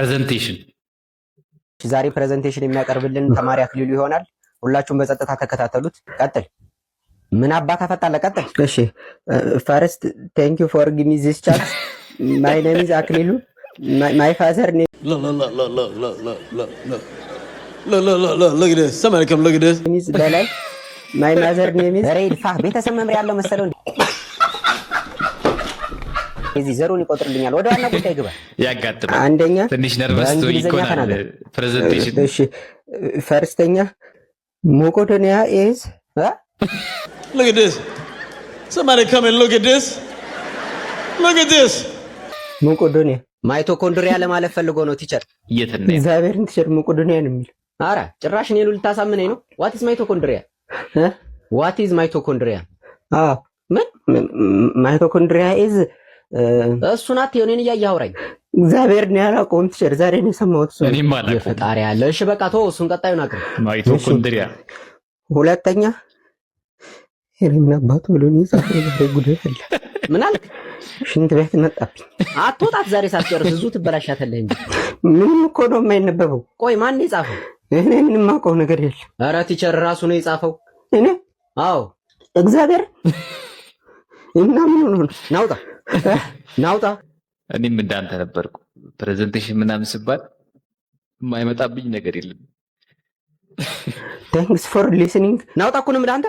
ፕሬዘንቴሽን ዛሬ ፕሬዘንቴሽን የሚያቀርብልን ተማሪ አክሊሉ ይሆናል። ሁላችሁም በጸጥታ ተከታተሉት። ቀጥል። ምን አባ ካፈጣለ ቀጥል። እሺ ፈርስት ቴንክ ዩ ፎር ጊቭ ሚ ዚስ ቻንስ ማይ ኔም ኢዝ አክሊሉ ማይ ፋዘር ኔም look at this. Somebody come look at this. ኢዝ በላይ ማይ ማዘር ኔም ኢዝ ሬድፋ ቤተሰብ መምሪያ ያለው መሰለው እዚህ ዘሩን ይቆጥርልኛል። ወደ ዋና ጉዳይ ግባ። ያጋጥማል። አንደኛ ትንሽ ነርቨስ ይሆናል ፕሬዘንቴሽን። እሺ ፈርስተኛ ሞቆዶኒያ ኢዝ Look at this. Somebody come and look at this. Look at this. ሞቆዶኒያ ማይቶኮንድሪያ ለማለት ፈልጎ ነው ቲቸር። የትነ እግዚአብሔርን ቲቸር ሞቆዶኒያ ነው የሚል። አረ ጭራሽ እኔ ልታሳምነኝ ነው። ዋት ኢዝ ማይቶኮንድሪያ? ዋት ኢዝ ማይቶኮንድሪያ? ምን ማይቶኮንድሪያ ኢዝ እሱ ናት። የኔን እያየህ አውራኝ። እግዚአብሔር ነው ያላቆም ቲቸር። ዛሬ ነው የሰማሁት። እሱ እኔም አላቆም። የፈጣሪ ያለ እሺ በቃ ተው። እሱን ቀጣዩን አቅርብ። ማይቶኮንድሪያ ሁለተኛ ምን አባቱ ብሎ ነው ዛሬ ጉዳይ ፈላ። ምን አልክ? ሽንት ቤት መጣብኝ። አትወጣት ዛሬ ሳትጨርስ እዙ ትበላሻተለህ እንጂ ምንም እኮ ነው የማይነበበው። ቆይ ማን ነው የጻፈው? እኔ ምንም ማውቀው ነገር የለም። ኧረ ቲቸር ራሱ ነው የጻፈው። እኔ አዎ እግዚአብሔር እና ምን ሆነ? ናውጣ ናውጣ። እኔም እንዳንተ ነበርኩ። ፕሬዘንቴሽን ምናምን ሲባል የማይመጣብኝ ነገር የለም። ታንክስ ፎር ሊስኒንግ። ናውጣ እኮ ነው እንዳንተ